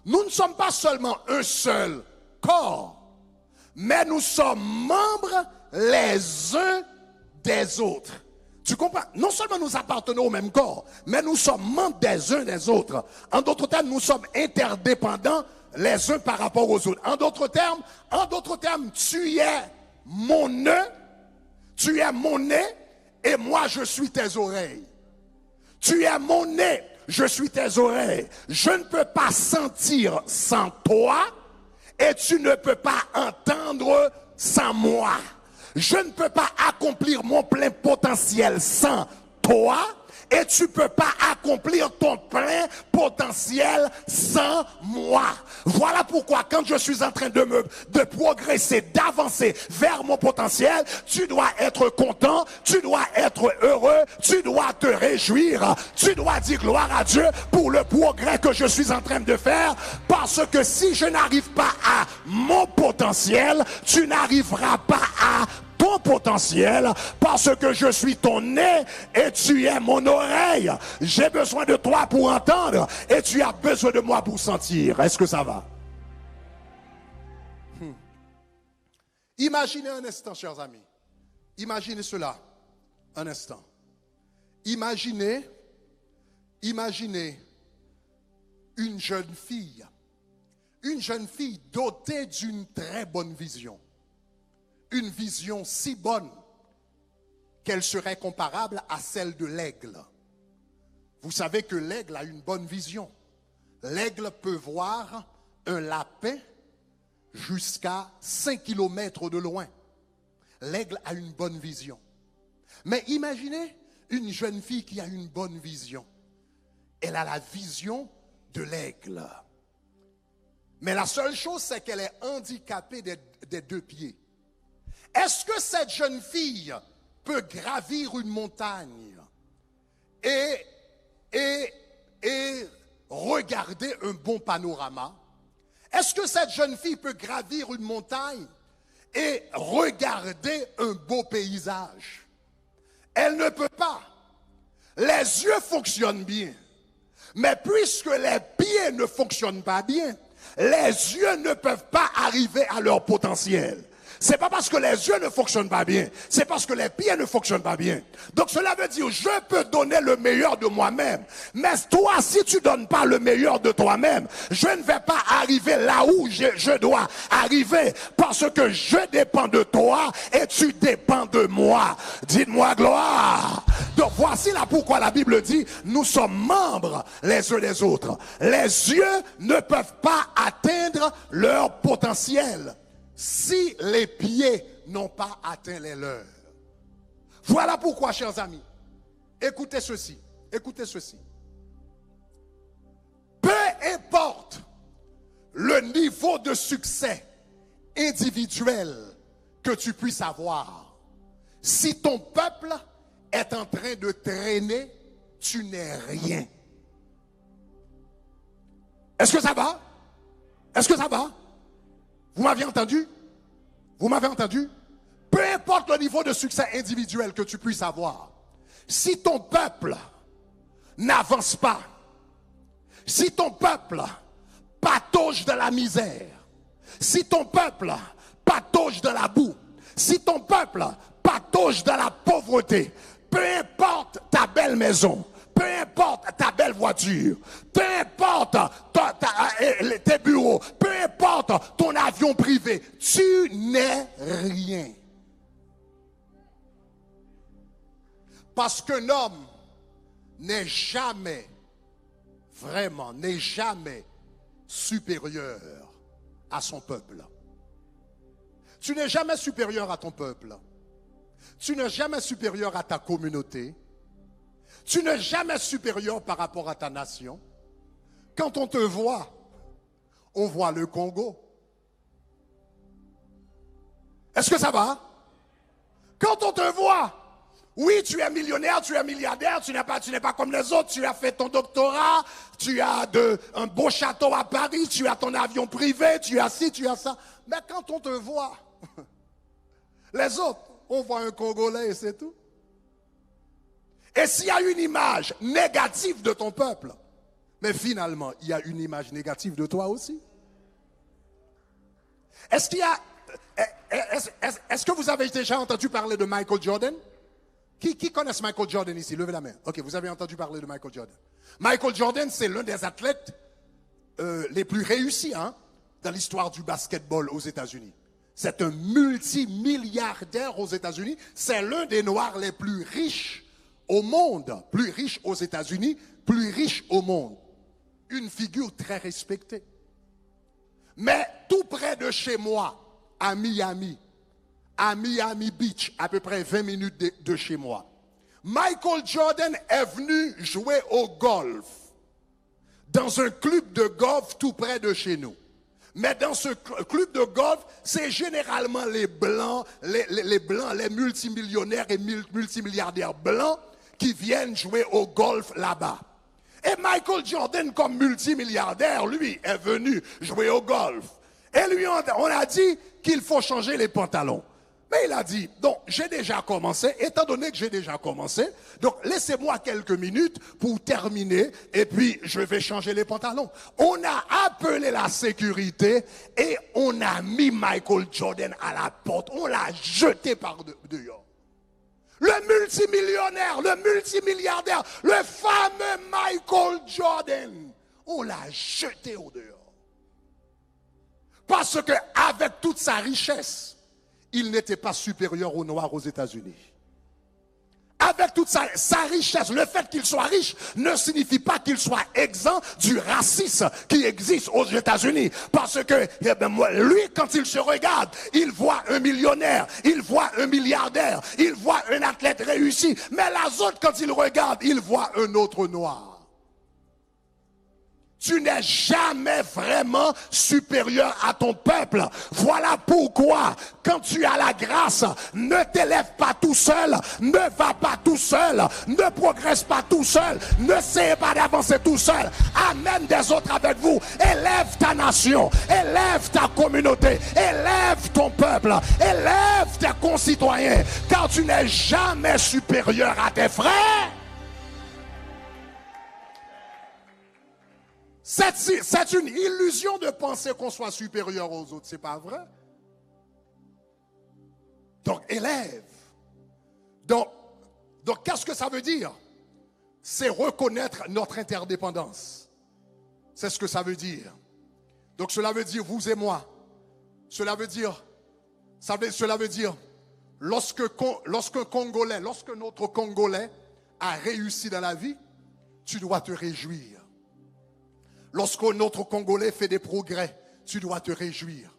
nous ne sommes pas seulement un seul corps, mais nous sommes membres les uns des autres. Tu comprends? Non seulement nous appartenons au même corps, mais nous sommes membres des uns des autres. En d'autres termes, nous sommes interdépendants les uns par rapport aux autres. En d'autres termes, tu es mon nez, et moi je suis tes oreilles. Tu es mon nez, je suis tes oreilles. Je ne peux pas sentir sans toi et tu ne peux pas entendre sans moi. Je ne peux pas accomplir mon plein potentiel sans toi et tu ne peux pas accomplir ton plein potentiel sans moi. Voilà pourquoi quand je suis en train de progresser, d'avancer vers mon potentiel, tu dois être content, tu dois être heureux, tu dois te réjouir, tu dois dire gloire à Dieu pour le progrès que je suis en train de faire, parce que si je n'arrive pas à mon potentiel, tu n'arriveras pas à ton potentiel, parce que je suis ton nez et tu es mon oreille. J'ai besoin de toi pour entendre et tu as besoin de moi pour sentir. Est-ce que ça va? Imaginez un instant, chers amis. Imaginez cela un instant. Imaginez une jeune fille dotée d'une très bonne vision. Une vision si bonne qu'elle serait comparable à celle de l'aigle. Vous savez que l'aigle a une bonne vision. L'aigle peut voir un lapin jusqu'à 5 kilomètres de loin. L'aigle a une bonne vision. Mais imaginez une jeune fille qui a une bonne vision. Elle a la vision de l'aigle. Mais la seule chose, c'est qu'elle est handicapée des 2 pieds. Est-ce que cette jeune fille peut gravir une montagne et regarder un bon panorama? Est-ce que cette jeune fille peut gravir une montagne et regarder un beau paysage? Elle ne peut pas. Les yeux fonctionnent bien. Mais puisque les pieds ne fonctionnent pas bien, les yeux ne peuvent pas arriver à leur potentiel. C'est pas parce que les yeux ne fonctionnent pas bien, c'est parce que les pieds ne fonctionnent pas bien. Donc cela veut dire, je peux donner le meilleur de moi-même, mais toi, si tu donnes pas le meilleur de toi-même, je ne vais pas arriver là où je dois arriver, parce que je dépends de toi et tu dépends de moi. Dites-moi gloire. Donc voici là pourquoi la Bible dit, nous sommes membres les uns des autres. Les yeux ne peuvent pas atteindre leur potentiel si les pieds n'ont pas atteint les leurs. Voilà pourquoi, chers amis, écoutez ceci. Peu importe le niveau de succès individuel que tu puisses avoir, si ton peuple est en train de traîner, tu n'es rien. Est-ce que ça va? Est-ce que ça va? Vous m'avez entendu? Vous m'avez entendu? Peu importe le niveau de succès individuel que tu puisses avoir, si ton peuple n'avance pas, si ton peuple patauge dans la misère, si ton peuple patauge dans la boue, si ton peuple patauge dans la pauvreté, peu importe ta belle maison, peu importe ta belle voiture, peu importe tes bureaux, peu importe ton avion privé, tu n'es rien. Parce qu'un homme n'est jamais, vraiment, n'est jamais supérieur à son peuple. Tu n'es jamais supérieur à ton peuple. Tu n'es jamais supérieur à ta communauté. Tu n'es jamais supérieur par rapport à ta nation. Quand on te voit, on voit le Congo. Est-ce que ça va? Quand on te voit, oui, tu es millionnaire, tu es milliardaire, tu n'es pas comme les autres, tu as fait ton doctorat, tu as un beau château à Paris, tu as ton avion privé, tu as ci, tu as ça. Mais quand on te voit, les autres, on voit un Congolais et c'est tout. Et s'il y a une image négative de ton peuple, Mais finalement, il y a une image négative de toi aussi. Est-ce qu'il y a... Est-ce que vous avez déjà entendu parler de Michael Jordan? Qui connaît Michael Jordan ici? Levez la main. Ok, vous avez entendu parler de Michael Jordan. Michael Jordan, c'est l'un des athlètes les plus réussis dans l'histoire du basketball aux États-Unis. C'est un multimilliardaire aux États-Unis. C'est l'un des Noirs les plus riches au monde. Plus riche aux États-Unis, plus riche au monde. Une figure très respectée. Mais tout près de chez moi, à Miami Beach, à peu près 20 minutes de chez moi, Michael Jordan est venu jouer au golf dans un club de golf tout près de chez nous. Mais dans ce club de golf, c'est généralement les blancs, les multimillionnaires et multimilliardaires blancs qui viennent jouer au golf là-bas. Et Michael Jordan, comme multimilliardaire, lui, est venu jouer au golf. Et lui, on a dit qu'il faut changer les pantalons. Mais il a dit, donc j'ai déjà commencé, étant donné que j'ai déjà commencé, donc laissez-moi quelques minutes pour terminer et puis je vais changer les pantalons. On a appelé la sécurité et on a mis Michael Jordan à la porte, on l'a jeté par dehors. Le multimillionnaire, le multimilliardaire, le fameux Michael Jordan, on l'a jeté au dehors. Parce qu'avec toute sa richesse, il n'était pas supérieur aux Noirs aux États-Unis. Avec toute sa richesse, le fait qu'il soit riche ne signifie pas qu'il soit exempt du racisme qui existe aux États-Unis. Parce que lui, quand il se regarde, il voit un millionnaire, il voit un milliardaire, il voit un athlète réussi. Mais les autres, quand il regarde, il voit un autre noir. Tu n'es jamais vraiment supérieur à ton peuple. Voilà pourquoi, quand tu as la grâce, ne t'élève pas tout seul, ne va pas tout seul, ne progresse pas tout seul, n'essaie pas d'avancer tout seul. Amène des autres avec vous. Élève ta nation, élève ta communauté, élève ton peuple, élève tes concitoyens, car tu n'es jamais supérieur à tes frères. C'est une illusion de penser qu'on soit supérieur aux autres, c'est pas vrai. Donc, élève. Donc qu'est-ce que ça veut dire? C'est reconnaître notre interdépendance. C'est ce que ça veut dire. Donc, cela veut dire vous et moi. Cela veut dire, lorsque notre Congolais a réussi dans la vie, tu dois te réjouir. Lorsque notre Congolais fait des progrès, tu dois te réjouir.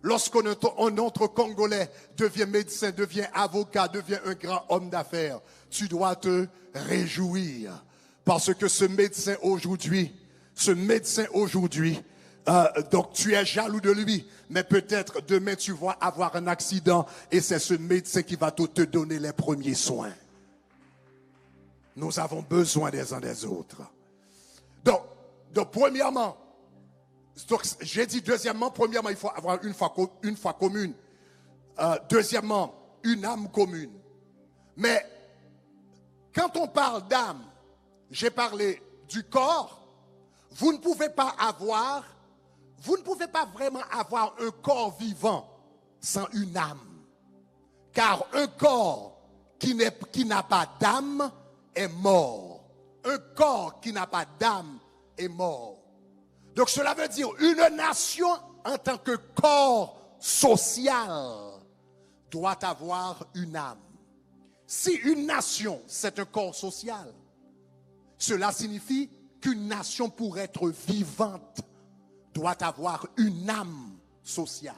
Lorsque notre Congolais devient médecin, devient avocat, devient un grand homme d'affaires, tu dois te réjouir. Parce que ce médecin aujourd'hui, donc tu es jaloux de lui, mais peut-être demain tu vas avoir un accident et c'est ce médecin qui va te donner les premiers soins. Nous avons besoin des uns des autres. Donc premièrement, j'ai dit deuxièmement, il faut avoir une foi commune. Deuxièmement, une âme commune. Mais quand on parle d'âme, j'ai parlé du corps. Vous ne pouvez pas vraiment avoir un corps vivant sans une âme. Car un corps qui n'a pas d'âme est mort. Un corps qui n'a pas d'âme est mort. Donc cela veut dire une nation en tant que corps social doit avoir une âme. Si une nation c'est un corps social, cela signifie qu'une nation pour être vivante doit avoir une âme sociale.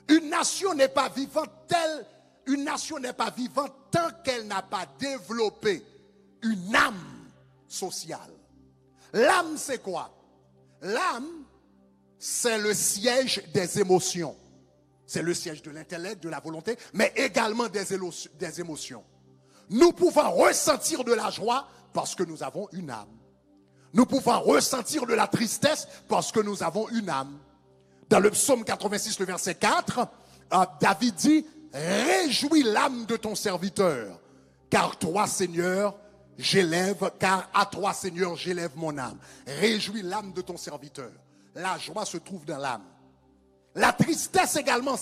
Une nation n'est pas vivante tant qu'elle n'a pas développé une âme sociale. L'âme, c'est quoi? L'âme, c'est le siège des émotions. C'est le siège de l'intellect, de la volonté, mais également des émotions. Nous pouvons ressentir de la joie parce que nous avons une âme. Nous pouvons ressentir de la tristesse parce que nous avons une âme. Dans le psaume 86, le verset 4, David dit « Réjouis l'âme de ton serviteur, car toi, Seigneur, j'élève, car à toi, Seigneur, j'élève mon âme. Réjouis l'âme de ton serviteur. La joie se trouve dans l'âme. La tristesse également,